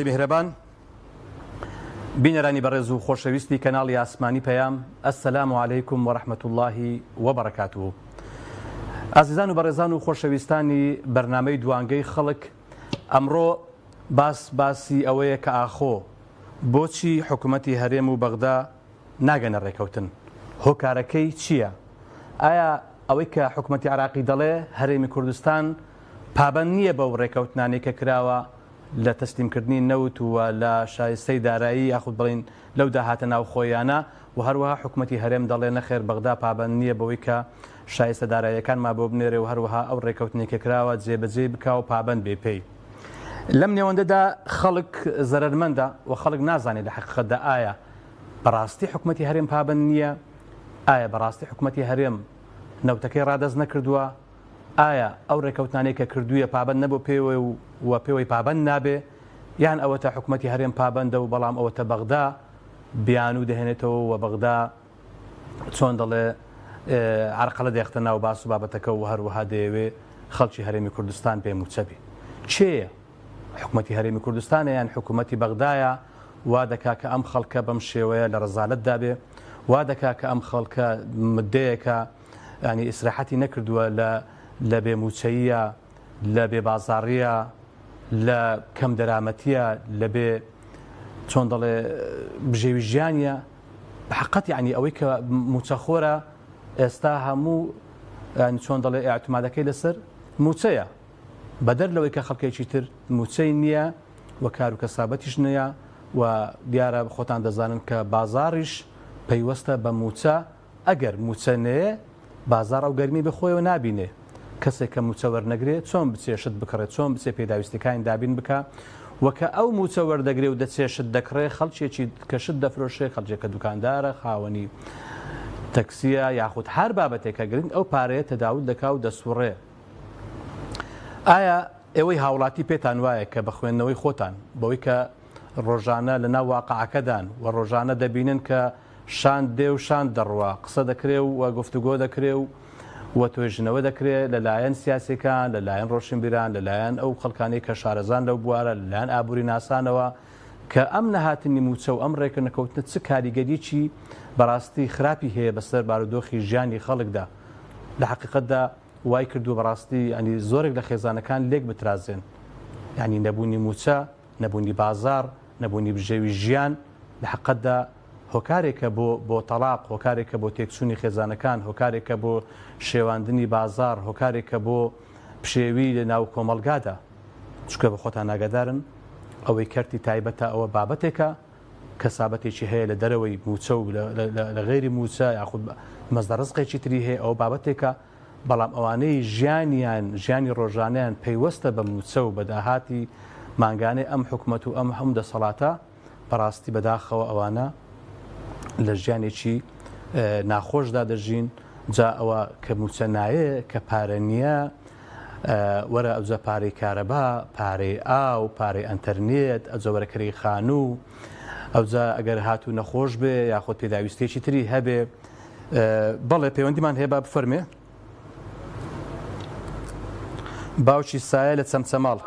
مهرەبان بینەرانی بەڕێز و خۆشەویستی کەناڵی ئاسمانی پەیام ئەسسەلام عەلەیکم وەڕەحمەتوو اللهی وەبەرەکاتوه. ئازیزان و بەڕێزان و خۆشەویستانی بەرنامەی دوانگەی خەڵک، ئەمڕۆ باسی ئەوەیە کە ئاخۆ بۆچی حکوومەتی هەرێم و بەغدا ناگەنە ڕێکەوتن؟ هۆکارەکەی چییە؟ ئایا ئەوەی کە حکوومەتی عێراقی دەڵێ هەرێمی کوردستان پابەند نییە بەو ڕێکەوتنانەی کە کراوە لە تەسلیمکردنی نەوت و لە شایستەی دارایی یاخود بڵین لەو داهاتە ناو خۆیانە، و هەروەها حکوومەتی هەرێم دەڵێ نەخێر بەغدا پابەند نییە بەوەی کە شایستە داراییەکانمان بۆ بنێرێ و هەروەها ئەو ڕێکەوتنی کە کراوە جێبەجێ بکا و پابەند بێ پێی. لەم نێوەندەدا خەڵک زەرمەندە و خەڵک نازانێت لە حقیقەتدا ئایا بەڕاستی حکوومەتی هەرێم پابەند نییە؟ ئایا بەڕاستی حکوومەتی هەرێم نەوتەکەی ڕادەست نەکردووە؟ ئایا ئەو ڕێکەوتنانەی کە کردوویە پابەند نەبوو پێوە و پێوەی پابەند نابێ، یان ئەوەتە حکوومەتی هەرێم پابەندە و بەڵام ئەوەتە بەغدا بیان و دەهێنێتەوە و بەغدا چۆن دەڵێ عەرقەلە دێختە ناو باس و بابەتەکە و هەروەها دەیەوێ خەڵکی هەرێمی کوردستان پێ موچەبی. چێیە؟ حکوومەتی هەرێمی کوردستانە یان حکوومەتی بەغدایە؟ وا دەکا کە ئەم خەڵکە بەم شێوەیە لە ڕەزالەتدا بێ، وا دەکا کە ئەم خەڵکە مدەیەکە ینی ئیسراحەتی نەکردووە لە بێموچەییە، لە بێبازاڕیە، لە کەم دەرامەتیە، لە بێ چۆن دەڵێ بژێوی ژیانیە. بەحەقەت یعنی ئەوەی کە موچەخۆرە ئێستا هەموو چۆن دەڵێ ئاعتمادەکەی لەسەر موچەیە، بەدەر لەوەی کە خەڵکێکی تر موچەی نییە و کار و کەسابەتیش نییە، و دیارە خۆتان دەزانن کە بازاڕیش پەیوەستە بە موچە. ئەگەر موچە نەیە بازار ئەو گەرمی بخۆیەوە نابینێ. کەسێک کە موچە وەرنەگرێت چۆن بچێشت بکڕێت، چۆن بچێ پێداویستەکانی دابین بکە، وەکە ئەو موچە وەردەگرێ و دەچێشت دەکڕێ خەڵکێکی کەشت دەفرۆشێ، خەڵکێکە دوکاندارە، خاوەنی تەکسیە، یاخود هەر بابەتێکە گرنگ ئەو پارەیە تەداول دەکا و دەسوڕێ. ئایا ئێوەی هاوڵاتی پێتان وایە کە بە خوێندنەوەی خۆتان بەوەی کە ڕۆژانە لە ناو واقعەکەدان و ڕۆژانە دەبینن کە شان دێ و شان دەڕوە، قسە دەکرێ و گفتوگۆ دەکرێ و توێژنەوە دەکرێت لەلایەن سیاسیەکان، لەلایەن ڕۆشنبیران، لەلایەن ئەو خەڵکانەی کە شارەزان لەو بوارە، لەلایەن ئابووری ناسانەوە، کە ئەم نەهاتنی موچە و ئەم ڕێکردنەکەوتنە چ کاریگەریی بەڕاستی خراپی هەیە بەسەر بارودۆخی ژیانی خەڵکدا. لە حقیقەتدا وای کردو بەڕاستی ینی زۆرێک لە خێزانەکان لێک بترازێن، ینی نەبوونی موچە، نەبوونی بازار، نەبوونی بژێوی ژیان لە حقیقەتدا هۆکارێکە بۆ تەلاق، هۆکارێکە بۆ تێکچوونی خێزانەکان، هۆکارێکە بۆ شێواندنی بازار، هۆکارێکە بۆ پشێوی لە ناو کۆمەلگادا. چکە بە خۆتان ناگەدارن ئەوەی کەرتی تایبەتە ئەوە بابەتێکە کەسابەتێکی هەیە لە دەرەوەی موچە و لە غێری موچە یاخود مەزدە ڕزقێکی تری هەیە، ئەوە بابەتێکە. بەڵام ئەوانەی ژیانی ڕۆژانیان پەیوەستە بە موچە و بەداهاتی مانگانەی ئەم حکوومەت و ئەم هەم دەسەڵاتە بەڕاستی بەداخەوە ئەوانە لە ژیانێکی ناخۆشدا دەژین. جا ئەوە کە موچە نایە، کە پارە نییە، وەرە ئەوجە پارەی کارەبا، پارەی ئاو، پارەی ئەنتەرنێت، ئەوجە وەرەکەی خانوو، ئەوجا ئەگەر هاتوو نەخۆش بێ یاخۆت پێداویستێکی تری هەبێ. بەڵێ پەیوەندیمان هەیە با بفەرمێ. باوکی سایە لە چەمچەماڵ.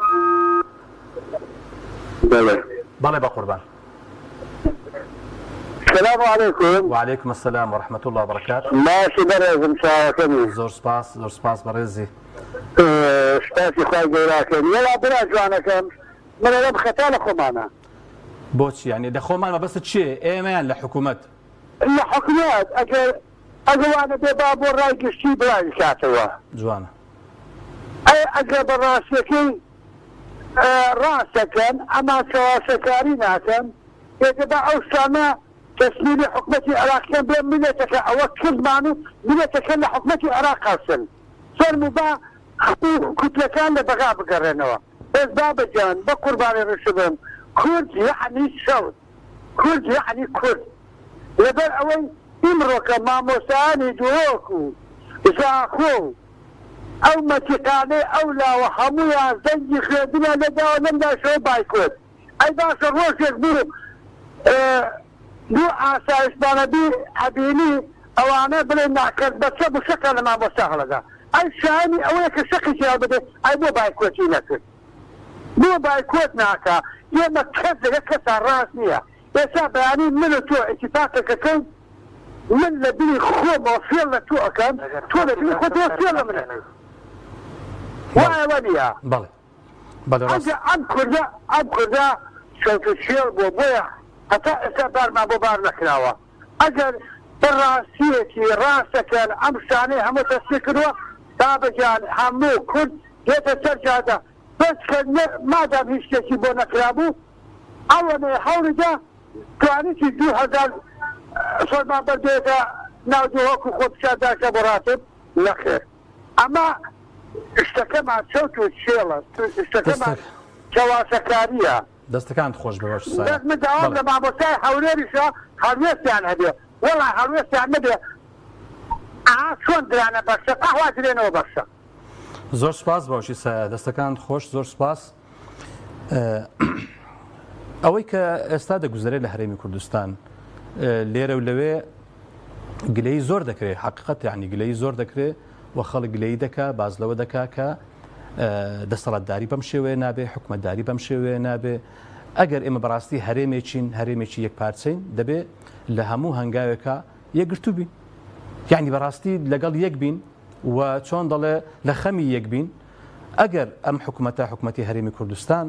بەڵێ بە قوربان. السلام عليكم. وعليكم السلام ورحمة الله وبركاته. ماشي برزم شاكني. زور سپاس برزي. سپاسي خواهي قولاكم. يلا برا جوانكم. من أنا بختال خمانة. بوتش يعني ده خمانة بس تشي إيمان لحكومة. الحكومات أجل أنا بباب الرأي قشتي براي كاتوا. جوانا. أجل براسكي راسكن أما سواسكاريناتن يجب أوسانا تسليم حكومة العراق كان بين ملتك أوكل معنو ملتك لحكومة العراق أصل صار مبا كتلة كان لبغاء بقرنوا بس بابا جان بقربان الرسول كرد يعني صوت كرد يعني كرد لبر أول إمرك ما مساني جوكو زاخو أو متقاني أو لا وحمويا زي خيدنا لدى ولمنا شو بايكوت أي باش الروش يقبلوا دو آسایش بانەبی ئەبینی ئەوانە بڵێن ناکرد بەچە بشەکە لە مابۆ ساغڵەدا ئەی شایانی ئەوەیە کە شەقی جیا بدێ ئەی بۆ بایکۆتی نەکرد بۆ بایکۆت ناکە ئێمە کەس لەگە کەسان ڕاست نییە ئێستا بەیانی من و تۆ ئیتیفاقەکەکەین من لە بینی خۆمەوە فێڵ لە تۆ ئەەکەم تۆ لە بینی خۆ تۆ فێڵ لە منە وایەوە نییە ئەم کوردە شەوتە شێڵ بۆ بۆیە هەتا ئێستا بارمان بۆ بار نەکراوە ئەگەر بەڕاستیەکی ڕاستەکەن ئەم شانەی هەموو تەستی کردووە دابەجان هەموو کورد دێتە سەر جادە بەس کە مادام هیچ کەسی بۆ نەکرابوو ئەوەنێ هەوڵدا توانیتی 2000 سۆرمان بەردێتە ناو دۆوەکو خۆ پیشاداکە بۆ ڕاتب نەخێر ئەمە شتەکەمان چەوت و شێڵە شتەکەمان کەواسەکاریە دەستەکان خۆش بەوەش من داوام لە مامۆستای هەولێریشە هەڵوێستیان هەبێ وەڵا هەڵوێستیان نەبێ چۆن درانە بەخشە قەحوا درێنەوە بەخشە زۆر سپاس باشی دەستەکان خۆش زۆر سپاس ئەوەی کە ئێستا دەگوزارێت لە هەرێمی کوردستان لێرە و لەوێ گلەی زۆر دەکرێت حقیقەت یعنی گلەی زۆر دەکرێت و خەڵک گلەی دەکا باز لەوە دەکا کە دەسەڵاتداری بەم شێوەیە نابێ حکومەتداری بەم شێوەیە نابێ ئەگەر ئێمە بەڕاستی هەرێمێکی یەک پارچەین دەبێ لە هەموو هەنگاوێکە یەکگرتوو بین یعنی بەڕاستی لەگەڵ یەک بین و چۆن دەڵێ لە خەمی یەک بین ئەگەر ئەم حکومەتی هەرێمی کوردستان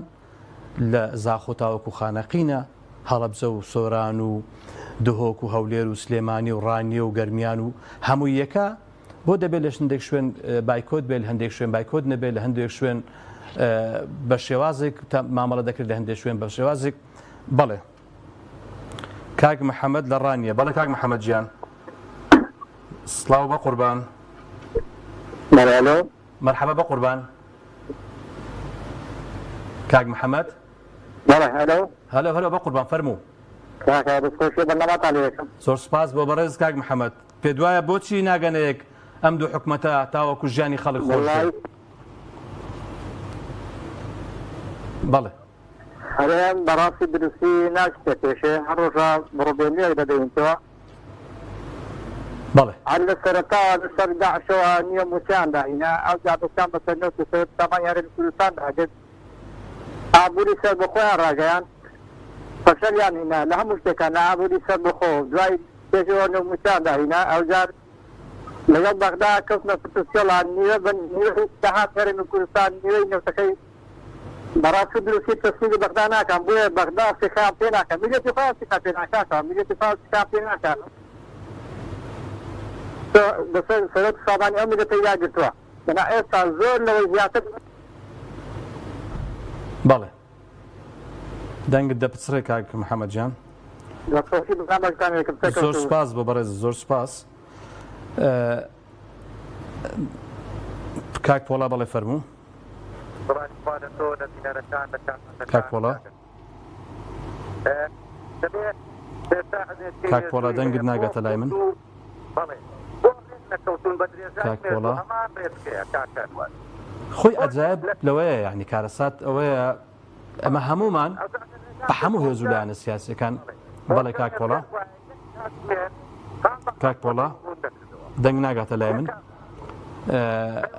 لە زاخۆ تاوەکو خانەقینە هەڵەبجە و سۆران و دهۆک و هەولێر و سلێمانی و ڕانیە و گەرمیان و هەموو یەکە بۆ دەبێت لە هەندێک شوێن بایکۆت بێت لە هەندێک شوێن بایکۆت نەبێت لە هەندێک شوێن بە شێوازێک مامەڵە دەکرد لە هەندێک شوێن بە شێوازێک بەڵێ کاک محەممەد لە ڕانیە بەڵێ کاک محەممەد گیان سڵاو بە قوربان مەرحەبە بە قوربان کاک محەممەد هەلو بە قوربان فەرموو زۆر سپاس بۆ بەڕێز کاک محەممەد پێ دوایە بۆچی ناگەنەیەک ئەم دوو حکومەتە تاوەکو ژیانی خەڵک خۆش بەڵێ هەرێم بەڕاستی دروستی ناچێت پێشێ هەر ڕۆژە بڕۆبێنیەک دەدەینەوە بەڵێ هەر لە سەرەتاوە لەسەر داعشەوە نییە موچیان داهینا ئەو جادەکان بەسەر نەوت تامان یاریێکی کوردستان داگرت ئابووری سەر بە خۆیان ڕاگەیان فەشەلیان هینا لە هەموو شتێکان ئابووری سەر بخۆ دوای پێشەوە نەو موچیان داهینا ئەو جار لەگەڵ بەغدا کەوتنە پرتوسکێڵان نیوە داهات هەرێمی کوردستان نیوەی نێوتەکەی بەڕاستی دروستی تەسویری بەغدا ناکەم بۆیە بەغدا سێخام پێ ناکەم میلەتی خۆیان سێخام پێ ناکاتەوە میلەتی خۆیان سێخام پێ ناکاتەوە بەسەر سەرەت ساڵانی ئەو میلەتە یاگرتووە بەنا ئێستا زۆر لەوەی زیاتر بەڵێ دەنگت دەپچڕێ کاک محەممەد جان زۆر سپاس بۆ بەڕێز زۆر سپاس کاک پۆڵا بەڵێ فەرموو کاک پۆڵا کاک پۆڵا دەنگت ناگاتە لای من کاک پۆڵا خۆی ئەجایب لەوەیە یعنی کارەسات ئەوەیە ئەمە هەمومان بە هەموو هێزولایەنە سیاسیەکان بەڵێ کاک پۆڵا کاک پۆڵا دەنگ ناگاتە لای من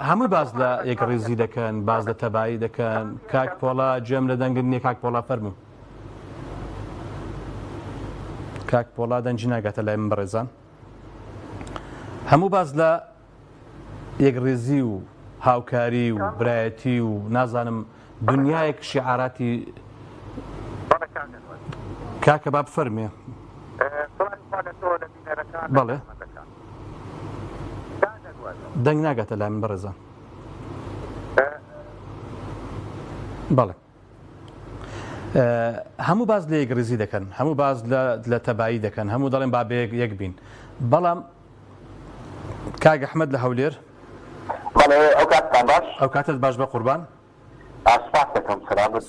هەموو باز لە یەکڕێزی دەکەن باز لە تەبایی دەکەن کاک پۆڵا گوێم لە دەنگت نییە کاک پۆڵا فەرموو کاک پۆڵا دەنجی ناگاتە لای من بەڕێزان هەموو باز لە یەکڕێزی و هاوکاری و برایەتی و نازانم دنیایەک شیعاراتی کاکە با بفەرمێ بەڵێ دەنگ ناگاتە لای من بەڕێزان بەڵێ هەموو باز لە یەکڕێزی دەکەن هەموو باز لە تەبایی دەکەن هەموو دەڵێن با بە یەک بین بەڵام کاک ئەحمەد لە هەولێر ئەو کاتت باش بە قوربان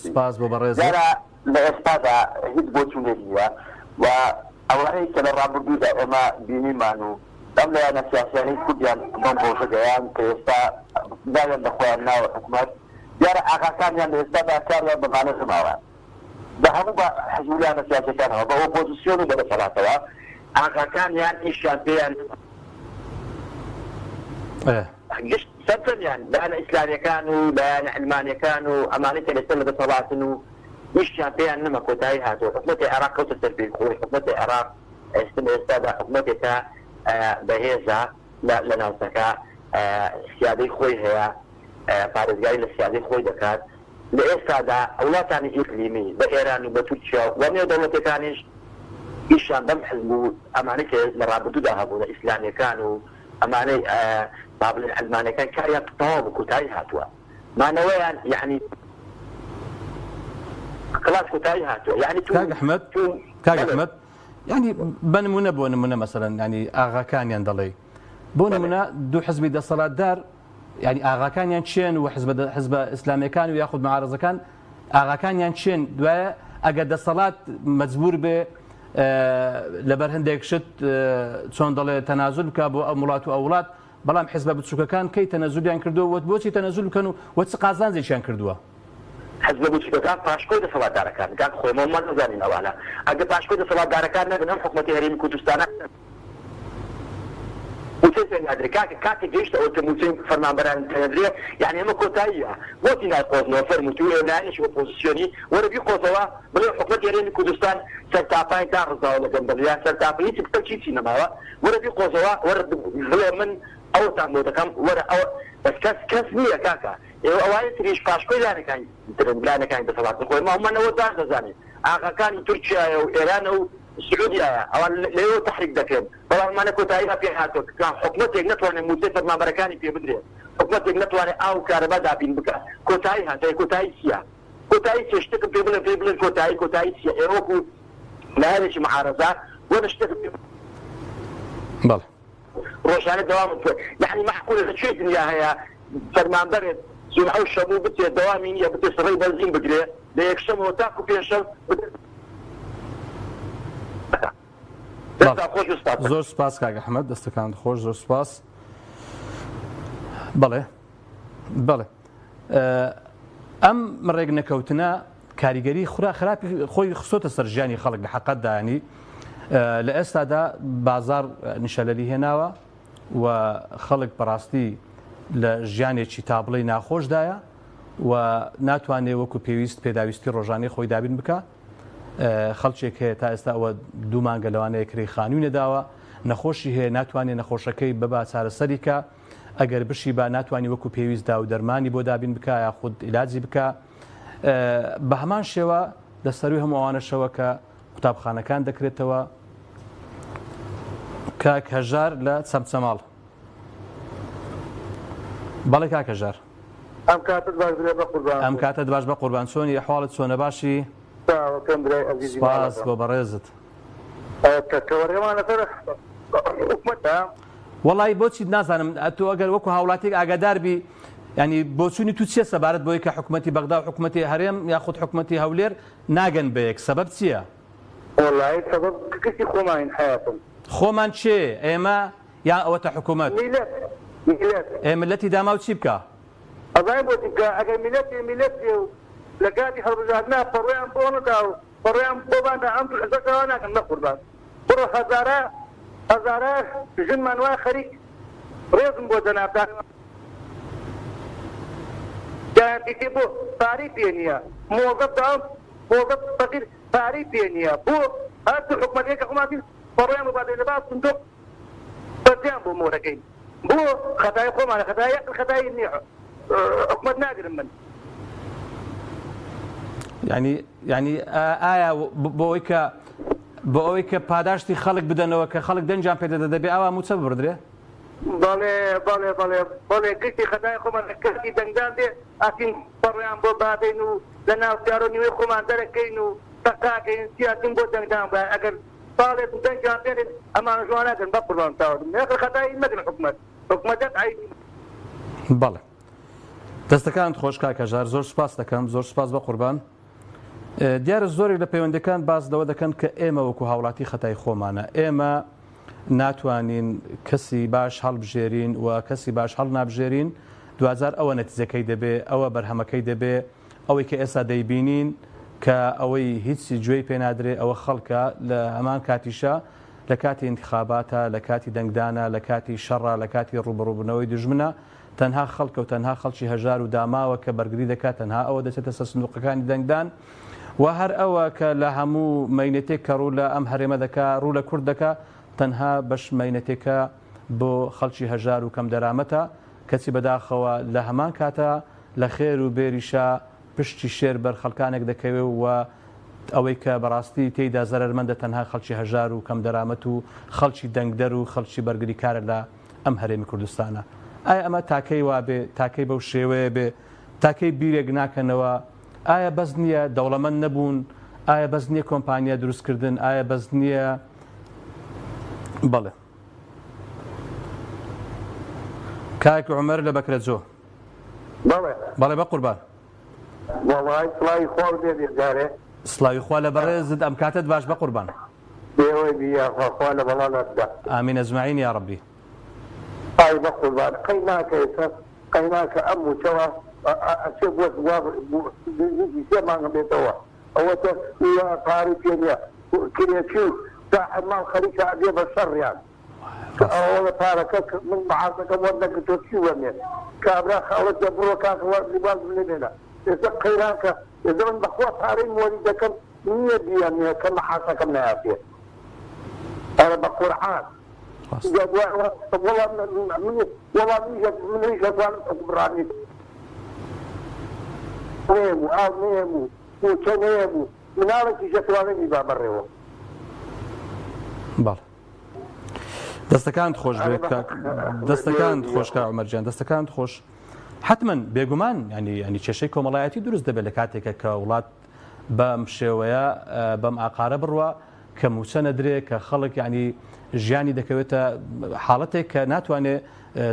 سپاس بۆ بەڕێز لە ئێستادا هیچ بۆچوونێک نییە و ئەوانەی کە لە ڕابردوودا ئێمە بینیمان و ئەم لایەنە سیاسیانەی کوردیان بەم ڕۆژەگەیان کە ئێستا دایان دەخۆیان ناوە حکومەت دیارە ئاغاکانیان لە ئێستادا کاریان بەمانە زماوە بە هەموو بە حزبولیانە سیاسەکانەوە بە ئۆپۆزیسیۆن و بەدەسەڵاتەوە ئاغاکانیان ئیشیان پێیان سەرچەندیان لایەنە ئیسلامیەکان و لایەنە علمانیەکان و ئەمانەی کە لەسەر لەدەسەڵاتن و هیچیان پێیان نەما کۆتایی هاتووە حکوومەتی عێراق کەوتە سەر پێی خۆی حکوومەتی عێراق ئێستادا حکوومەتێکە بەهێزە لە ناوچەکە سیادەی خۆی هەیە پارێزگاری لە سیادەی خۆی دەکات لە ئێستادا وڵاتانی ئیقلیمی بە ئێران و بە تورکیا و نێو دەوڵەتەکانیش ئیشان بەم حزب و ئەمانەی کە لە ڕابردوودا هەبوو لە ئیسلامیەکان و ئەمانەی بابلن ئەلمانەکان کاریان تەواو بە کۆتایی هاتووە مانەوەیان یعنی خلاص كوتاي هاتو يعني كاغ احمد يعني بنمونه بونمونه مثلا يعني اغا كان يندلي بونمونه دو حزب الصلاه دار يعني اغا كان ينشين وحزب اسلامي كان وياخذ معارضه كان اغا كان ينشين دوا اجد الصلاه مجبور ب لبرهندك شت صندل تنازل كابو امولات واولاد بلام حزب بتشوكا كان كي تنازل يعني كردو وتبوتي تنازل كانوا وتقازان زي شان كردوا حزب بوچکەکان پاشکۆی دەسەڵاتدارەکان کات خۆمەمان نزانین ئەوانە ئەگە پاشکۆی دەسەڵاتدارەکان نەبن ئەم حکوومەتی هەرێمی کوردستانە موچەی پێنادرێ کاتێک گەیشتە ئۆتۆموچەی فەرمانبەران پێنادرێ یعنی ئەمە کۆتاییە بۆچی نایقۆزنەوە فەرمووتووە لایەنێکی ئۆپۆزیسیۆنی وەرە بیقۆزەوە بڵێ حکوومەتی هەرێمی کوردستان سەرتاپای تا ڕزاوە لەگەڵ بەڵیا سەرتاپی هیچ بکەچی نەماوە وەرە بیقۆزەوە وەرە بڵێ من ئەوتان بۆ دەکەم وەرە ئەوە بەس کەس نییە کاکە ئەوانە تریش پاشکۆی لانەکانی دەسەڵات خۆی ماومانەوە دار دەزانێت ئاغاکانی تورکیایە و ئێرانە و سعودیایە ئەوان لێوە تەحریک دەکرێن بەڵاممانە کۆتاییها پێ هاتووە حکوومەتێک ناتوانێت موچەی فەرمانبەرەکانی پێ بدرێت حکوومەتێک ناتوانێت ئاو کارەبا دابین بکات کۆتایی هاتەیە کۆتایی چییە کۆتایی چێ شتێکم پێ بڵێن کۆتایی چییە ئێوەکو لایەنێکی معارەزە وەرە شتێکم پێ بەڵێ ڕۆژانە دەوام یعنی معقولە لە کوێ دنیا هەیە فەرمانبەرێت جمعە و شەموو بچێت دەوامی نییە بچێت سڕەی بەنزین بگرێ لە یەکشەمەوە تاکو پێشەم زۆر سپاس کاک ئەحمەد دەستەکان خۆش زۆر سپاس بەڵێ ئەم ڕێک نەکەوتنە کاریگەری خراپی خۆی خسۆتە سەر ژیانی خەڵک لە حەقەتدا ینی لە ئێستادا بازار نیشەلەری هێناوە و خەڵک بەڕاستی لە ژیانێکی تابڵەی ناخۆشدایە و ناتوانێت وەکو پێویست پێداویستی ڕۆژانەی خۆی دابین بکە خەڵکێک هەیە تا ئێستا ئەوە دوو مانگە لەوانەیە کری خانووی نەداوە نەخۆشی هەیە ناتوانێت نەخۆشەکەی ببا چارەسەریکە ئەگەر بشی با ناتوانانی وەکو پێویستدا و دەرمانی بۆ دابین بکە یا خود عیلاجی بکە بە هەمان شێوە لەسەروی هەموو ئەوانەشەوە کە قوتابخانەکان دەکرێتەوە کاک هەژار لە چەمچەماڵ بەڵێ کاک هەژار ئەم کاتت باش بە قوربان چۆنی ئەحواڵت چۆنە باشی سپاس بۆ بەڕێزت وەڵی بۆچی نازانم تۆ ئەگەر وەکو هاوڵاتێک ئاگادار بی ینی بۆچوونی تو چیە سەبارەت بۆی کە حکوومەتی بەغدا و حکوومەتی هەرێم یاخود حکوومەتی هەولێر ناگەن بەیەک سەبەب چییە؟ خۆمان چێ ئێمە یا ئەوەتە حکوومەت ملەتی داما و چی بکە؟ ئەڵای بۆ دیکە ئەگەر میلەتی و لە کاتی هەڵبژاردنا پەڕۆیان بۆ نەدا و پەڕۆیان بۆباندا ئەم حزەکەوا ناکەن نە قوربان بڕۆ هەزارە ژنمان وای خەریک ڕێزم بۆ جەنابدار جایانتیکێ بۆ پارەی پێ نییە مۆزەف فەقیر پارەی پێ نییە بۆ هەردوو حکوومەتێکە حکوومەتی پەڕۆیان بۆبادێ لە باس صندوق بەردیان بۆ مۆرەکەین بۆ خەتای خۆمانە خەتای نییە حکوومەت ناگرم من ینی ئایا بۆ ئەوەی کە پاداشتی خەڵک بدەنەوە کە خەڵک دەنجیان پێدەدە دەبێ ئاوا موچە ببردرێ بەڵێ گشتی خەتای خۆمان کەسی دەنگدان دێ ئاکین پەڕۆیان بۆ بادەین و لە ناو چارۆنیوەی خۆمان دەرەکەین و تەقاکەین سیاسین بۆ دەنگدان بە ئەگەر ساڵێک دەنجیان پێێن ئەمان ژواناکەن بە قوربان تاوەم نێخ خەتای مەدن حکوومەت عیبی بەڵێ دەستەکانت خۆش کاک هەژار زۆر سپاس دەکەم زۆر سپاس بە قوربان دیارە زۆرێک لە پەیوەندەکان باس لەوە دەکەن کە ئێمە وەکو هاوڵاتی خەتای خۆمانە ئێمە ناتوانین کەسی باش هەڵبژێرین و کەسی باش هەڵ نابژێرین دوجار ئەوە نەتیجەکەی دەبێ ئەوە بەرهەمەکەی دەبێ ئەوەی کە ئێستا دەیبینین کە ئەوەی هیچی گوێی پێ نادرێ ئەوە خەڵکە لە هەمان کاتیشە لە کاتی انتخاباتە لە کاتی دەنگدانە لە کاتی شەڕە لە کاتی ڕوبڕووبوونەوەی دژمنە تەنها خەڵکە و تەنها خەڵکی هەژار و داماوە کە بەرگری دەکات تەنها ئەوە دەچێتە سەر سندوقەکانی دەنگدان و هەر ئەوە کە لە هەموو مەینەتێک کە ڕوو لە ئەم هەرێمە دەکا ڕوو لە کورد دەکا تەنها بەش مەینەتێکە بۆ خەڵکی هەژار و کەم دەرامەتە کەچی بەداخەوە لە هەمان کاتە لە خێر و بێریشە پشتی شێر بەر خەڵکانێک دەکەوێت و ئەوەی کە بەڕاستی تێیدا زەرمەندە تەنها خەڵکی هەژار و کەم دەرامەت و خەڵکی دەنگدەر و خەڵکی بەرگری کارە لە ئەم هەرێمی کوردستانە. ئایا ئەمە تاکەی وابێ تاکەی بەو شێوەیە بێ تاکەی بیرێک ناکەنەوە؟ ئایا بەس نییە دەوڵەمەند نەبوون؟ ئایا بەس نییە کۆمپانیا دروستکردن؟ ئایا بەس نییە؟ بەڵێ کاک عومەر لە بەکرەجۆ. بەڵێ بە قوربان. وڵای سڵاوی خوا بێ بێزارێ. سڵاوی خوا لە بەڕێزت ئەم کاتت باش بە قوربان. بێوەی بیا خوا لە بەڵانەتدا. ئامین ئەجمەعین یا ڕەبی. ئای بە قوربان قەی ناکەیتە قەی ناکە ئەم موچەوە ئەچێ بۆ سێمانگە بێتەوە ئەوەتە پارەی پێ نییە کرێکی ماڵ خەریکە ئەبێ بە شەڕیان ئەوە پارەکە من بەعازەکە وەردەگرتۆ چی وەرمێن کابرا خاڵەتە بڕۆ کاکەوە لیباز بنێنە ئێستا قەیرانکە ئێستا من بەخوا پارەی مۆری دەکەم نییە بیان نییە کە مەحاسەکەم نایاتێ ئەرە بە قورعان وەڵام منیش ئەتوانم حکمڕانی نێم و ئاو نێم و موچە نێم و مناڵێکیش ئەتوانێنی با بەڕێوە. بەڵێ دەستەکانت خۆش بێت دەستەکانت خۆشکە عومەرجان دەستەکانت خۆش حتمما بێگومان ینی کێشەی کۆمەڵایەتی دروست دەبێت لە کاتێکە کە وڵات بەم شێوەیە بەم ئاقارە بڕوە کە موچە نەدرێ کە خەڵک ینی ژیانی دەکەوێتە حاڵەتێک کە ناتوانێت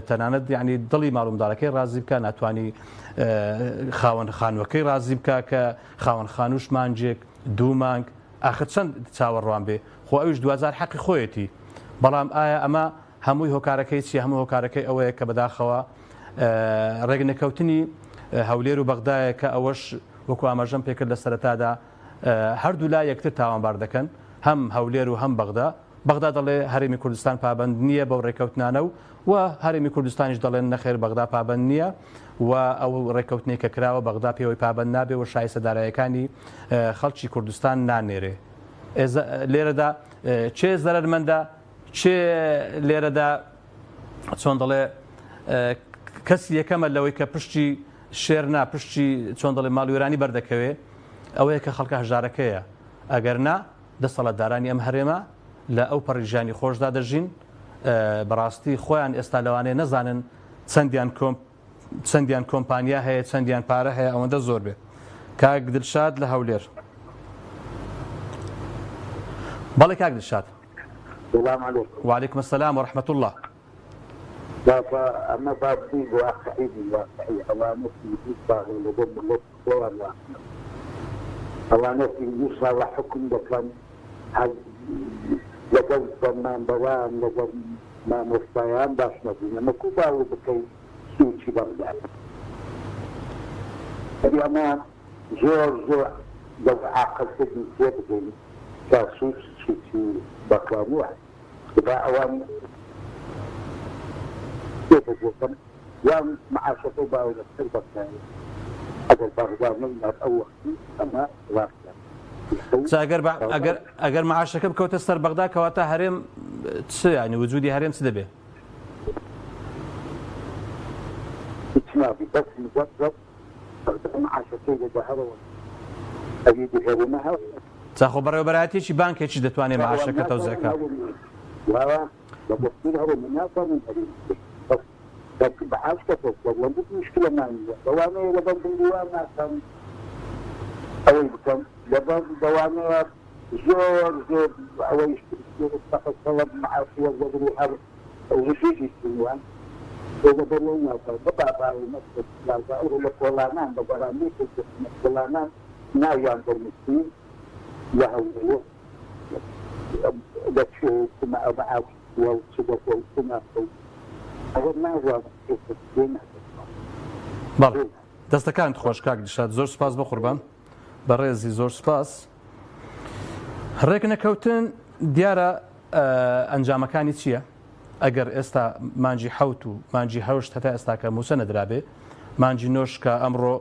تەنانەت ینی دڵی ماڵومدارەکەی ڕازی بکە ناتوانانی خاوەن خانوەکەی ڕازی بکە کە خاوەن خانوش مانجێک دوو مانگ ئاخر چەند چاوەڕوان بێ خۆ ئەوش 2000 حەقی خۆیەتی. بەڵام ئایا ئەمە هەمووی هۆکارەکەی چی هەموو هۆکارەکەی ئەوەیە کە بەداخەوە ڕێگنەکەوتنی هەولێر و بەغدایە کە ئەوەش وەکو ئاماژەم پێکرد لە سەرەتادا هەردوو لا یەکتر تاوانبار دەکەن هەم هەولێر و هەم بەغدا دەڵێ هەرێمی کوردستان پابند نییە بەو ڕێکەوتنانە و هەرێمی کوردستانیش دەڵێن نەخێر بەغدا پابند نییە و ئەو ڕێکەوتنێک کە کراوە بەغدا پێوەی پابند نابێ و شایستە دارایەکانی خەڵکی کوردستان نانێرێ. لێرەدا چێ زەرمەندە چێ لێرەدا چۆن دەڵێ کەسی یەکەمە لەوەی کە پشتی شێرنا پشتی چۆن دەڵێ ماڵوێرانی بەردەکەوێ ئەوەیە کە خەڵکە هەژارەکەیە ئەگەر نا دەسەڵاتدارانی ئەم هەرێمە لە ئەو پەڕیژانی خۆشدا دەژین بەڕاستی خۆیان ئێستا لەوانەیە نەزانن چەندیان کۆمپانیا هەیە چەندیان پارە هەیە ئەوەندە زۆر بێ. کاک دڵشاد لە هەولێر. بەڵێ کاک دڵشاد. وعليكم السلام ورحمة الله. أما بابتي وأخيدي الله نفسي يصبح لدب الله الله نفسي يصبح وحكم لكم لقد ضمان بوان لقد ما مفتيان باش نبينا ما كوباو بكي سوشي بردان هذه أمان زور لو عاقل سيدي سيدي كاسوس سوشي بكلاموها إذا أوان كيف جدا يوم مع شطوبة ولا تربط هذا البغداد من أول أما واقع ئەگەر معاشەکە بکەوتە سەر بەغدا کەواتە هەرێم چ ینی وجودی هەرێم چ دەبێ؟ چاخۆ بەڕێوەبەرایەتێکی بانکێکی دەتوانێت معاشەکە تەوزەکە. مشكلة مالية دوامية لبنك الديوان أول بكم لبنك دوامية زور أول يشتغل طلب مع صور وضرو حرب وغشيش السنوان وضرو بابا المسجد لازا أقول لك ولانان ببراميك ولانان ناويان بالمسكين يهوه لكشو كما أبعاد وصدق وكما بەڵێ دەستەکانت خۆش کاک دڵشاد زۆر سوپاس بە قوربان بەڕێزی زۆر سوپاس. ڕێک نەکەوتن دیارە ئەنجامەکانی چییە؟ ئەگەر ئێستا مانجی حەوت و مانجی هەشت هەتا ئێستاکە موچە نەدرابێ مانجی نۆش کە ئەمڕۆ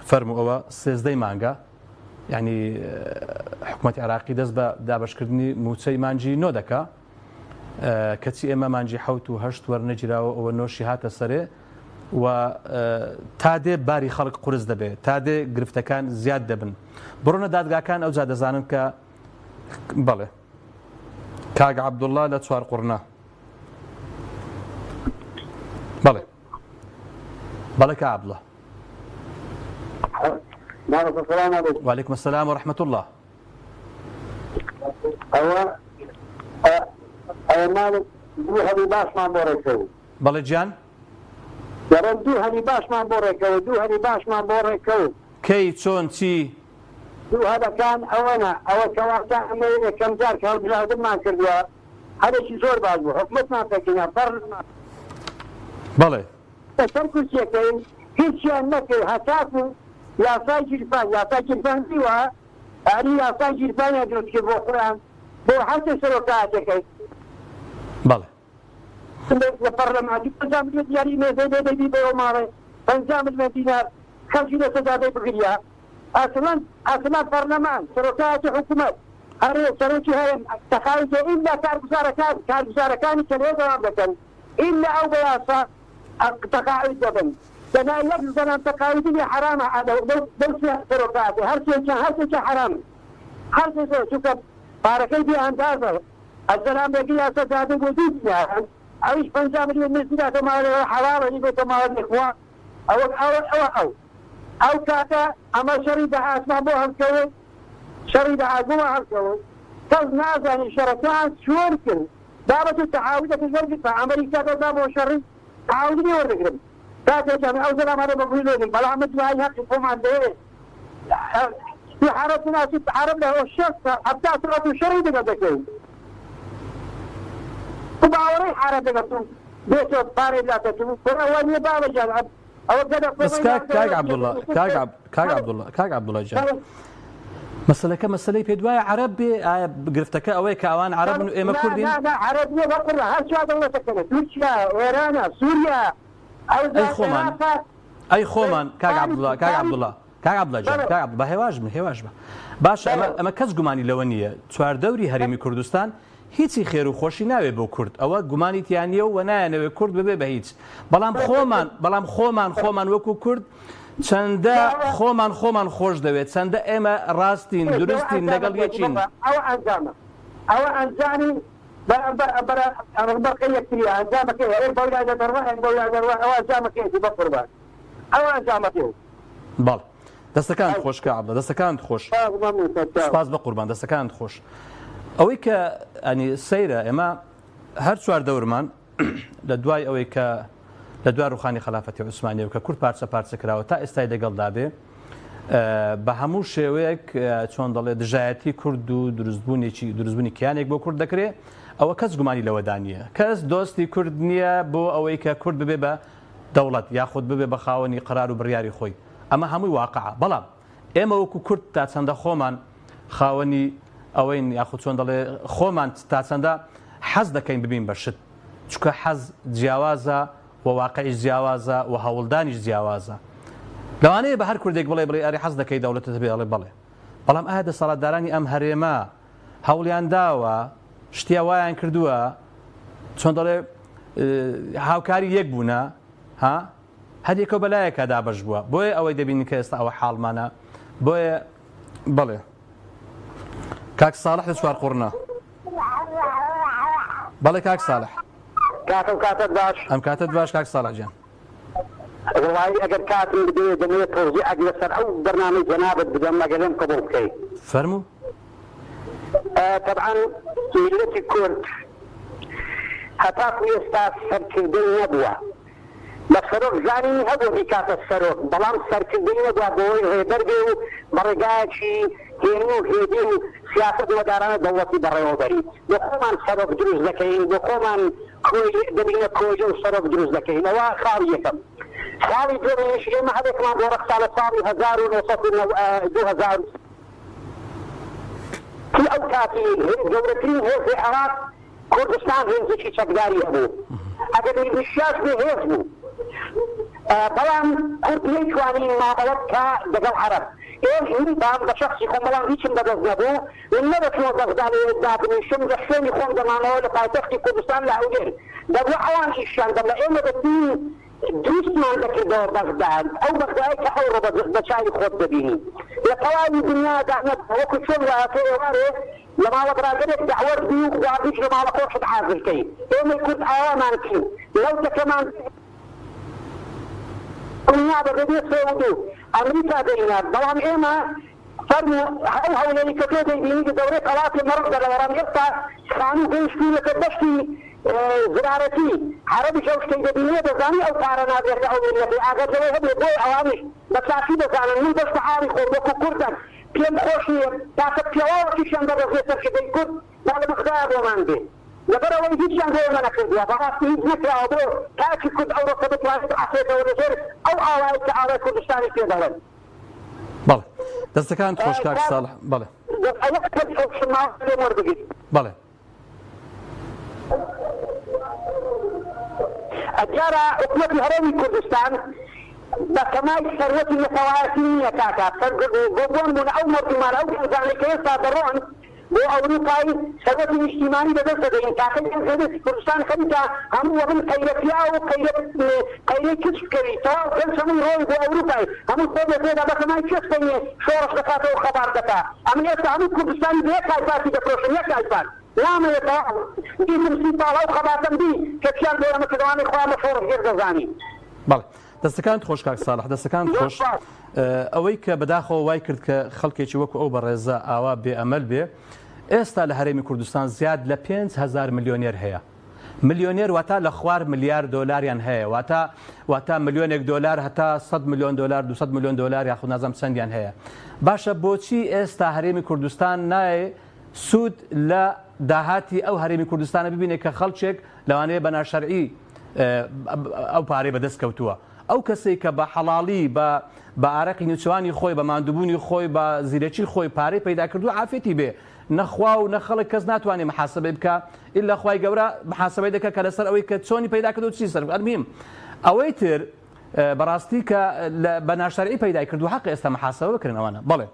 فەرمو ئەوە سێزدەی مانگە ینی حکوومەتی عراقی دەست بە دابشکردنی موچەی مانجی نۆ دەکا کەچی ئێمە مانجی 7 و 8 وەرنەگیراوە ئەوە نۆشی هاتە سەرێ و تا دێ باری خەڵک قورس دەبێت تا دێ گرفتەکان زیاد دەبن بڕۆنە دادگاکان ئەو جا دەزانن کە بەڵێ کاگ عەبدوڵڵا لە چوار قوڕنا بەڵێ بەڵێ کە عەبدوڵڵا وعليكم السلام ورحمة الله. مالك دوهني باش ما بوريكو بەڵێ گیان دەڕێن دوهنی باش ما بۆڕێکەوە دوهنی باش ما بۆڕێکەوە کەی چۆن چی دووهەدەکان ئەوەنە ئەوە کەواتە ئەمە یەکەم جار کە هەڵبژاردنمان کردووە هەرێکی زۆر باش بوو حکومەتمان پێکەنیا بەڕمان بەڵێ سەر کورسیەکەین هیچیان نەکرد هەتاکو یاسای گیرفان یاسای گیرفان دیوە ئەنی یاسای گیرفانیان دروست کرد بۆ خۆیان بۆ هەرچە سەرۆکاتەکەی بەڵێ لە پەرلەمانی 50 ملیۆن دیاری مێزەی دەبی بەوە ماڵێ 50 ملیۆن دینار خەڵکی لە سەدادەی بگریا ئاسمان پەرلەمان سەرۆکایەتی حکوومەت هەرێ سەرۆکی هەیە تەقاویتە ئیلا کارگوزارەکانی کە لێ دەوام دەکەن ئیلا ئەو بە یاسا تەقاویت دەبن دەنا یەک زەنان تەقاویتی حرامە دەوسی سەرۆکاتی هەرچێکی حرامە هەرچێکی چونکە پارەکەی بێ ئەندازە ئەزەران بێگی یاسا دادە بۆ دوو دیارن ئەویش 50 ملیۆن نزیکاتە ماڵەوە حەڵاڵە بێتە ماڵە خوا ئەو کاتە ئەمە شەڕی دەهاتمان بۆ هەڵکەوە شەڕی دەهاتبووە هەڵکەوە کەس نازانی شەڕەکان چۆن کرد بابەت و تەعاودەکە زۆر بە ئەمریکا دەدا بۆ شەڕی تەعاودی وەردەگرن کاتێکم ئەو زەلامانە بەگوی لێدن بەڵام دوای هەقی خۆمان دەوێت حرب ناسی حرب له الشخص حتى صارت شرعي دقيقتين وباوري حرب دقيقتين بيتو باري لا تتو فاول يبال جاب او كذا بس كاج عبد الله كاج عبد الله جاب مسألة بيدواي عرب قرفتك اوي كاوان عرب انه ايما كردين لا عربيه بقرا هالشي الله سكنت تركيا ايران سوريا اي خومن كاج عبد الله جان هێواش بە باش ئەمە کەس گومانی لەوە نییە چواردەوری هەرێمی کوردستان هیچی خێر و خۆشی ناوێ بۆ کورد ئەوە گومانی تیانە و نایەنەوێ کورد ببێ بە هیچ بەڵام خۆمان وەکو کورد چەندە خۆمان خۆش دەوێت چەندە ئێمە ڕاستین درستین لەگەڵ یەکین ئەوە ئەنجامی بەڕقی یەکتری ئەنجامەکەی هەرێ بەولای دەڕوە ئەوە ئەنجامەکەیەتی بە قوربان ئەوە ئەنجامەکەی بەڵ دەستەکانت خۆش کە عەبدوڵڵا دەستەکانت خۆش سپاس بە قوربان دەستەکانت خۆش ئەوەی کە ئەنی سەیرە ئێمە هەر چوار دەورمان لە دوای ئەوەی کە لە دوای ڕوخانی خلافەتی عوسمانیە کە کورد پارچە کراوە تا ئێستای دەگەڵدا بێ بە هەموو شێوەیەک چۆن دەڵێ دژایەتی کورد و دروستبوونی کیانێک بۆ کورد دەکرێت ئەوە کەس گومانی لەوەدا نییە کەس دۆستی کورد نییە بۆ ئەوەی کە کورد ببێ بە دەوڵەت یاخود ببێ بە خاوەنی قرار و بڕیاری خۆی ئەمە هەمووی واقعە بەڵام ئێمە وەکو کورد تا چەندە خۆمان خاوەنی ئەوەین یاخود چۆن دەڵێ خۆمان تا چەندە حەز دەکەین ببین بە شت چونکە حەز جیاوازە و واقعیش جیاوازە و هەوڵدانیش جیاوازە لەوانەیە بە هەر کوردێک بڵێ ئەری حەز دەکەی دەوڵەتت بێ ئەڵێ بڵێ بەڵام ئایا دەسەڵاتدارانی ئەم هەرێمە هەوڵیان داوە شتیا وایان کردووە چۆن دەڵێ هاوکاری یەک بوونە ها هەریەکە بەلایەکە دابەش بووە بۆیە ئەوەی دەبینی کە ئێستا ئەوە حاڵمانە بۆیە بڵێ کاک ساڵح لە چوار قوڕنا بەڵێ کاک ساڵح کاتت باش ئەم کاتت باش کاک ساڵح گیان والله ئەگەر کاتم بدێ دەمەوێت تۆزی ئەگەر لەسەر ئەو بەرنامەی جەنابەت بدەم مەگەلێم قبوڵ بکەیت فەرموو طبعا میلەتی کورد هەتاکو ئێستا سەرکردن نەبووە بە سەرۆک زانینی هەبوو کاتە سەرۆک بەڵام سەرکردنی نەبووە بۆی هێدەر بێ و بەڕێگایەکی هێنی و هێدی و سیاست وەدارانە دەوڵەتی بەڕێوەبەری بۆ خۆمان سەرۆک دروست دەکەین بۆ خۆمان دەبینە کۆژی و سەرۆک دروست دەکەین ئەوە خاڵی یەکەم خاڵی دوێنێش ئێمە هەرێکمان بۆ ڕەخسا لە ساڵی 2000 ئەو کاتی گەورەترین هێزی عێراق کوردستان هێزێکی چەکداری هەبوو ئەگەر شاش بێ هێز بوو بەڵام کورد نەیتوانین مابەڵەت کا لەگەڵ عەرەب این با شخصی خود ملان هیچ مدرس نبود این نبود بغداد دادنیشم دشمنی خود دمانه ل پایتخت کردستان لاولیر در وعوان ایشان در لعمه دین دوست من دکتر بغداد او بغداد که او رو بچای خود ببینی لقوای دنیا دعوت وقت شغل واره لما وبراجلك دعوات بيوك وعبيش لما لقوش حاضر كي إيه كنت عوامان كي لو كمان الدنيا بدي سعودو أمريكا دينا طبعا إما فرموا أو هؤلاء كتير بيجي دورة قلات المرض لوران يبقى كانوا بيشتي لكبشتي زراعتي عربي شوشتي دبينية دزاني أو كارنا بيرجعوا من النبي أجر جوي هبي بوي عوامي بساتي دزانا من بس تعاري خود كردن كم خوشي تاكد كيوار كيشان در رفيسر كده كرد بعد بغداد ومانده لبرا ويجي شان غير ما نكردوا فقط يجي نكرا أبو كاكي كد أو ركبت واحد أحسيت أو رجل أو آوائي كآوائي كردستاني في دولة بله دەستەکان خۆش کاک ساڵح بەڵێ بەڵێ أجارة حكومة الهرمي كردستان بكمال ثروة المتوازنية كاكا فقبون من أو مرتمال أو ذلك يصادرون بأوروباي ثروة الاجتماعي بدل سدين كاكا كردستان خمسة هم ومن قيلتيا وقيلة كشف كري سواء كان سمي روي بأوروباي هم قوة كذا بكمال كشف كري شورش دكاته وخبار دكا أمن يستعمل كردستان بيك عيباتي دكروشن يك عيبات لا ما يتعلم دي تمسيطة لو خباتن دي كتشان دولة مكدواني خواه مشهور غير غزاني بەڵێ دەستەکان خۆش کاک ساڵح دەستەکان خۆش ئەوەی کە بەداخەوە وای کرد کە خەڵکێکی وەکو ئەو بەڕێزە ئاوا بێئەمەل بێ ئێستا لە هەرێمی کوردستان زیاد لە 5,000 ملیۆنێر هەیە ملیۆنێر واتە لە خوار ملیار دۆلاریان هەیە واتە ملیۆنێک دۆلار هەتا 100 ملیۆن دۆلار 200 ملیۆن دۆلار یاخود نازانم چەندیان هەیە باشە بۆچی ئێستا هەرێمی کوردستان نایە سوود لە داهاتی ئەو هەرێمی کوردستانە ببینێت کە خەڵکێک لەوانەیە بە ناشەرعی ئەو پارەی بەدەست کەوتووە ئەو کەسێک کە بە حەڵاڵی بە ئارەقی نوچوانی خۆی بە ماندووبوونی خۆی بە زیرەکی خۆی پارەی پەیدا کردو عافێتی بێ نەخوا و نەخەڵک کەس ناتوانێت محاسبەی بکە ئیلا خوای گەورە محاسبەی دەکە کە لەسەر ئەوەی کە چۆنی پەیدا کردو چی سەر ئەرمیم ئەوەی تر بەڕاستی کە بە ناشەرعی پەیدا کردو حەق ئێستا محاسبە بکردن ئەوانە بەڵێ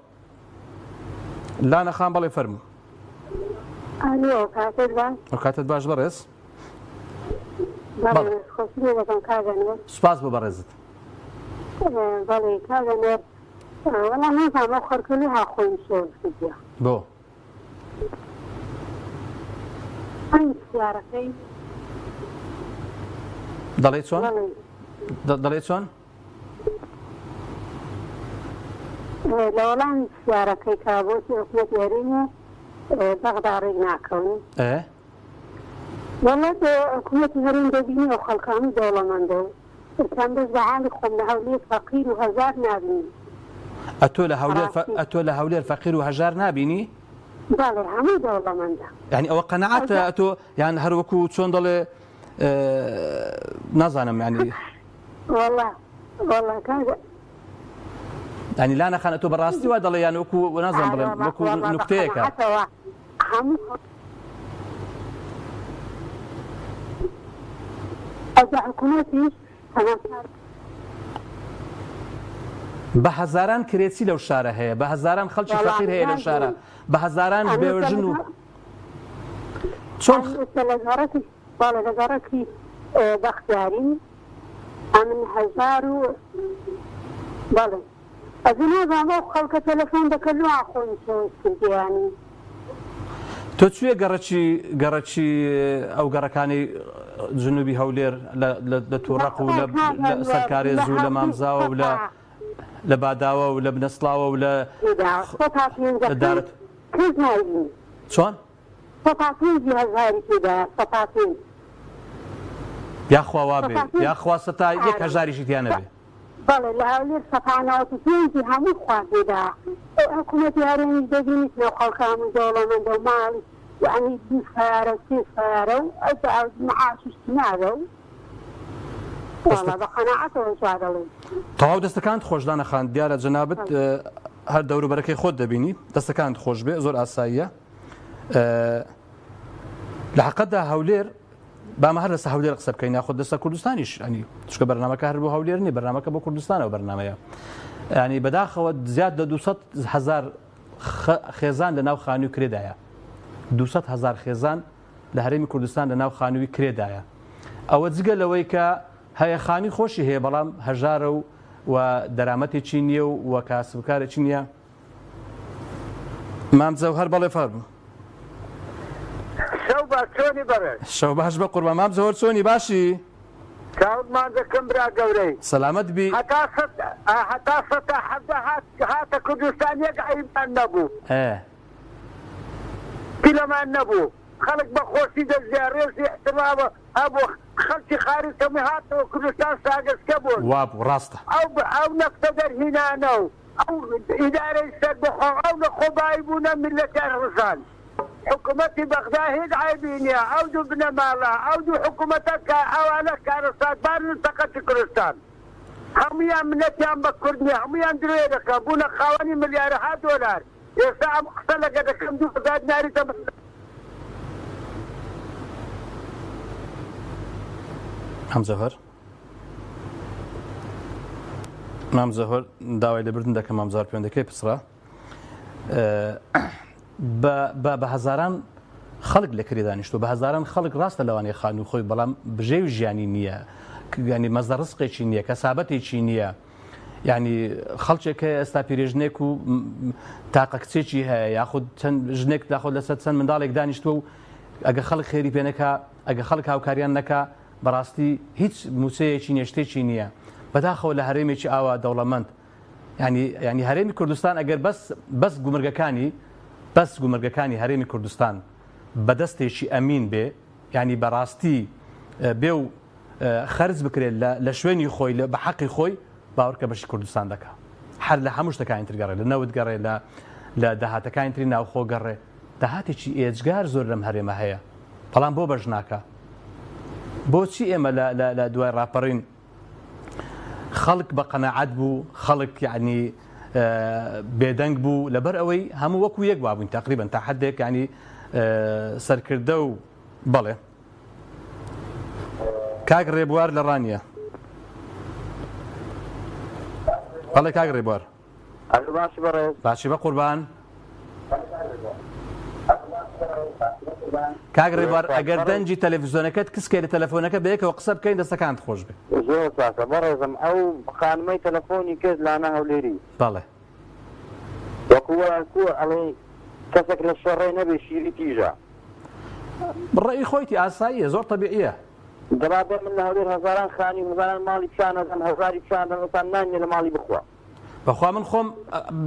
لا نەخان بەڵێ فەرموو کاتت باش بەڕێز سوپاس بۆ بەڕێزت بەڵێ کاگەنێر وەڵام نازانم ئەو خەرکردنی ها خۆیم شێوە کردیە بۆ ئەم سیارەکەی دەڵێ چۆن دەڵێ چۆن لە وەڵام سیارەکەی کابۆتی حکومەتی هەرێمی بەغدا ڕێک ناکەون والله حکومەتی هەرێم دەبینی ئەو خەڵکانی دەوڵەمەندە و ئێستان بەس بە حالی خۆم لە هەولێر فەقیر و هەژار نابینی ئەتۆ لە هەولێر فەقیر و هەژار نابینی؟ بەڵێ هەموو دەوڵەمەندە یعنی ئەوە قەنەعەتە ئەتۆ یان هەروەکو چۆن دەڵێ نازانم یعنی والله کاگە ینی لا نەخان ئەتۆ بەڕاستی وا دەڵێ یان وەکو نازانم بڵێم وەکو نوکتەیەکە هەموو ئەوە حکومەتیش بە هەزاران کرێچی لەو شارە هەیە بە هەزاران خەڵکی فەقیر هەیە لەو شارە بە هەزاران بێوەژن و چۆن لەگەڕەتی بەختیاری ئەمن هەزار و بەڵێ ئەزی نازانم ئەو خەڵکە تەلەفۆن دەکەن لە خۆی سۆسکردیانی تۆ کوێ گەڕەکی ئەو گەڕەکانی جنوبی هەولێر لە تووڕەق و لە سەرکارێز و لە مامزاوە و لە باداوە و لە بنەسڵاوە و لە دارت چۆن؟ یاخوا وا بێ یاخوا سەتا 1,000 تیانە بێ بەڵێ لە هەولێر سەتانەوەتی پێنجی هەموو خوازێدا حکومەتی هەرێمیش دەبینیت نەو خەڵکە هەموو دەوڵەمەندە و ماڵی یعنی 2 سیارە 3 سیارە و معاشش نادە و بە قەناعەتەوە جا دەڵێن تەواو دەستەکانت خۆشدانە خان دیارە جەنابەت هەر دەوروبەرەکەی خۆت دەبینی دەستەکانت خۆش بێ زۆر ئاساییە لە حەقەتدا هەولێر بامە هەر لەسەر هەولێر قسە بکەین یاخۆ دەستە کوردستانیش ئەنی چکە بەرنامەکە هەر بۆ هەولێر نیە بەرنامەکە بۆ کوردستانەوە بەرنامەیە ینی بەداخەوە زیاد لە 200,000 خێزان لە ناو خانووی کرێدایە 200,000 خێزان لە هەرێمی کوردستان لە ناو خانووی کرێدایە ئەوە جگە لەوەی کە هەیە خانی خۆشی هەیە بەڵام هەژارە و دەرامەتێکی نییە و کاسبکارێکی نییە مامزەوهەر بەڵێ فەرموو شەو باش چۆنی بەڕێز شەو باش بە قوربان مامزەوهەر چۆنی باشی چاوتمان دەکەم برا گەورەی سەلامەت بی هەتا سەتا حەزە هاتە کوردستان یەک عیبمان نەبوو پیلەمان نەبوو خەڵک بە خۆشی دەزیارێزی احترامە هەبوو خەڵکی خاری تەمی هاتەوە کوردستان ساگەسکە بوون وابوو ڕاستە ئەو نەفتە دەرهینانە و ئەو ئیدارەی سەربەخۆ ئەو لە خۆبایی بوونە میلەتیان ڕزان حکوومەتی بەغدا هیچ عیبی نییە ئەو دوو بنەماڵە ئەو دوو حکوومەتە کە ئەوانە کارەساتبارن سەقەتی کوردستان هەمویان منەتیان بە کورد نییە هەمویان درێ دەکە بوونە خاوەنی ملیارەها دۆلار ئێستا ئەم قسە لەگە دەکەم 2000 دیناریتە مامزەهۆر داوای لەبردن دەکەم مامزار پەیوەندەکەی پسرا بە هەزاران خەڵک لە کرێ دانیشتووە بە هەزاران خەڵک ڕاستە لەوانەیە خانوو خۆی بەڵام بژێوی ژیانی نییە ینی مەزە ڕزقێکی نییە کەسابەتێکی نییە ینی خەڵکێکە ئێستا پیرێژنێک و تاقە کچێکی هەیە یاخود چەند ژنێک داخۆ لەسەر چەند منداڵێک دانیشتووە و ئەگە خەڵک خێری پێ نەکا ئەگە خەڵک هاوکاریان نەکا بەڕاستی هیچ موچەیەکی نێشتێکی نییە بەداخەوە لە هەرێمێکی ئاوا دەوڵەمەند ینی هەرێمی کوردستان ئەگەر بەس گومرگەکانی هەرێمی کوردستان بەدەستێکی ئەمین بێ ینی بەڕاستی بێ و خەرج بکرێت لە شوێنی خۆی بە حەقی خۆی باوەڕکە بەشی کوردستان دەکات هەر لە هەموو شتەکانی تر گەڕێ لە نەوت گەڕێ لە داهاتەکانی تری ناوخۆ گەڕێ داهاتێکی ئێجگار زۆر لەم هەرێمە هەیە بەڵام بۆ بەش ناکە بۆچی ئێمە لە دوای ڕاپەڕین خەڵک بە قەناعەت بوو خەڵک یعنی بێدەنگ بوو لەبەر ئەوەی هەموو وەکو یەک وابووین تقریبا تا حدێک ینی سەرکردە و بەڵێ کاک ڕێبوار لە ڕانیە بەڵێ کاک ڕێبوار باشی بە قوربان کاک ڕێبوار ئەگەر دەنجی تەلەڤیزۆنەکەت کسکێ لە تەلەفۆنەکە بەیەکەوە قسە بکەین دەستەکانت خۆش بێ زۆر چاکە بەڕێزم ئەو خانمەی تەلەفۆنی کرد لانە هەولێری بەڵێ وەکووە ئەڵێ کەسێک لە شەڕێ نەبێ شیری تیژە بڕێی خۆیتی ئاساییە زۆر تەبیعیە دەبابێ من لە هەولێر هەزاران خانی هەزاران ماڵی پیشانەدەن هەزاری پیشانەدەن نانیە لە ماڵی بخوا بەخوا من خۆم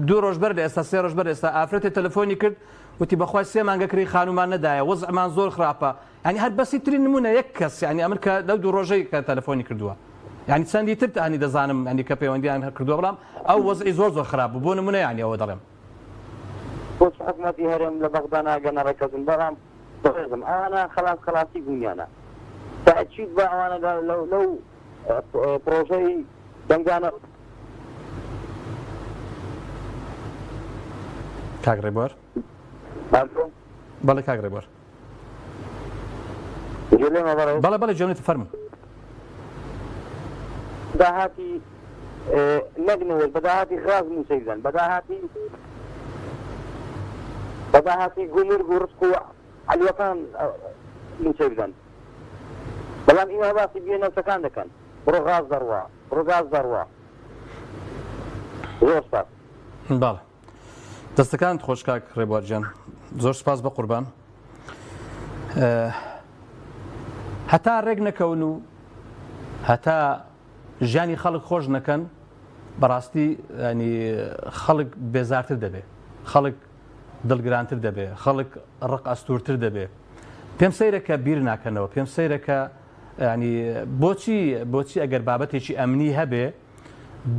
2 ڕۆژ بەر لە ئێستا 3 ڕۆژ بەر ئێستا ئافرەتێ تەلەفۆنی کرد وتی بەخوای 3 مانگە کری خانومان نەدایە وەزعمان زۆر خراپە ینی هەر بەسی ترین نمونە یەک کەس ینی ئەمر کە لەو 2 ڕۆژەی کە تەلەفۆنی کردووە ینی چەندی تر هەنی دەزانم ینی کە پەیوەندیان کردووە بەڵام ئەو وەزعی زۆر خراپ بوو بۆ نمونە ینی ئەوە دەڵێم بۆ حکومەتی هەرێم لە بەغدا ناگەنە ڕێکەوتن بەڵام بەڕێزم ئەوانە خلاصی بوونیانە تاکید بە ئەوانە لەو پرۆژەی دەنگانە کاک ڕێبوار بەڵێ کاک ڕێبوار بەڵێ جۆنێت فەرموو داهاتی نەگنەوە بەداهاتی غاز موسەیدەن بەداهاتی گومرگ و ڕزق و عەلیەکان موسەیدەن بەڵام ئێوە باسی بێنەوتەکان دەکەن بڕۆ غاز دەڕوا زۆر سپاس باڵێ دەستەکانت خۆش کاک ڕێبوارجان زۆر سپاس بە قوربان هەتا ڕێک نەکەون و هەتا ژیانی خەڵک خۆش نەکەن بەڕاستی ینی خەڵک بێزارتر دەبێ خەڵک دڵگرانتر دەبێ خەڵک ڕق ئەستورتر دەبێ پێم سەیرەکە بیر ناکەنەوە پێم سەیرەکە ینی بۆچی ئەگەر بابەتێکی ئەمنی هەبێ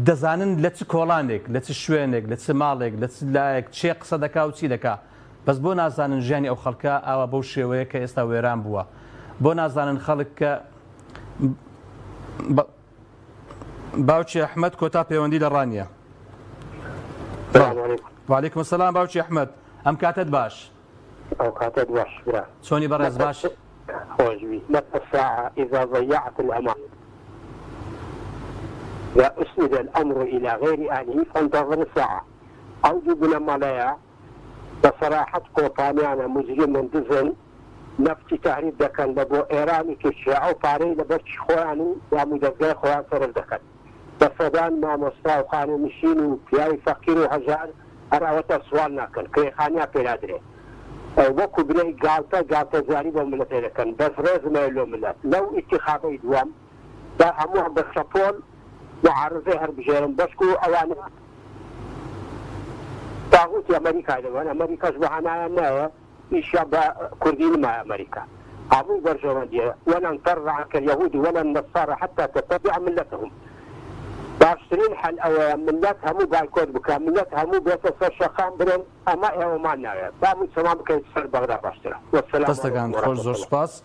دەزانن لە چ کۆڵانێک لە چ شوێنێک لە چ ماڵێک لە چ لایەک چێ قسە دەکا و چی دەکا بەس بۆ نازانن ژیانی ئەو خەڵکە ئاوا بەو شێوەیە کە ئێستا وێران بووە بۆ نازانن خەڵک کە باوکی ئەحمەد کۆتا پەیوەندی لە ڕانیە وعلیکم السلام باوکی ئەحمەد ئەم کاتت باش ئەو کاتت باش برا چۆنی بەڕێز باش خۆشبی لك الساعة إذا ضيعت الأمان وأسند الأمر إلى غير أهله فانتظر الساعة أوجب لما بصراحة قوطانيانا مجرم دزن نفتی تحریف دەکەن لە بۆ ئێرانی کشیا ئەو پارەی لەبەرچی خۆیان و یا مودەگای خۆیان سەرف دەکەن بە سەدان مامۆستا و خانەنشین و پیاوی فەقیر و هەژار هەراوەتە سوال ناکەن کرێخانیا پێرادرێ وەکو برەی گاڵتە زاری بۆ ملەتێ دەکەن بەس ڕێزمە لۆ ملەت لەو ئیتیخابەی دووەم دا هەموو بە سەپۆل معارضەی هەر بژێرن بەشک و ئەوانە تاغوتی ئەمریکای دەوەن ئەمریکاش بەهانایان نایە إيشا كردين مع أمريكا أبو برجواندية ولن ترعك اليهود ولا النصارى حتى تتبع ملتهم باشترين حل أو ملتها مو بالكود بكا ملتها مو بيتصل شخام برن أما هو ما نعرف بامو سمام كي تسر بغدا باشترا والسلام عليكم خوش زور سپاس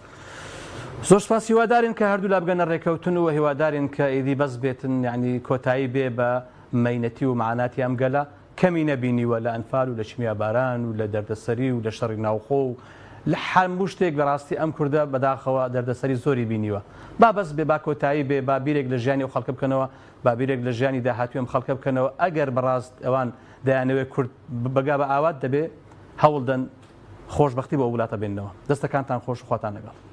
زۆر سپاس هیوادارین کە هەردوو لا بگەنە ڕێکەوتن و هیوادارین کە ئیدی بەس بێتن یعنی کۆتایی بێ بە مەینەتی و معناتی ئەم گەلە کەمی نەبینیوە لە ئەنفال و لە چمیا باران و لە دەردەسەری و لە شەڕی ناوخۆ و لە هەموو شتێک بەڕاستی ئەم کوردە بەداخەوە دەردەسەری زۆری بینیوە با بەس بێ با کۆتایی بێ با بیرێک لە ژیانی ئەو خەڵکە بکەنەوە با بیرێک لە ژیانی داهاتوی ئەم خەڵکە بکەنەوە ئەگەر بەڕاست ئەوان دەیانەوێت کورد بەگا بە ئاوات دەبێ هەوڵ دەن خۆشبەختی بۆ وڵاتە بێنەوە دەستەکانتان خۆش و خواتان لەگەڵ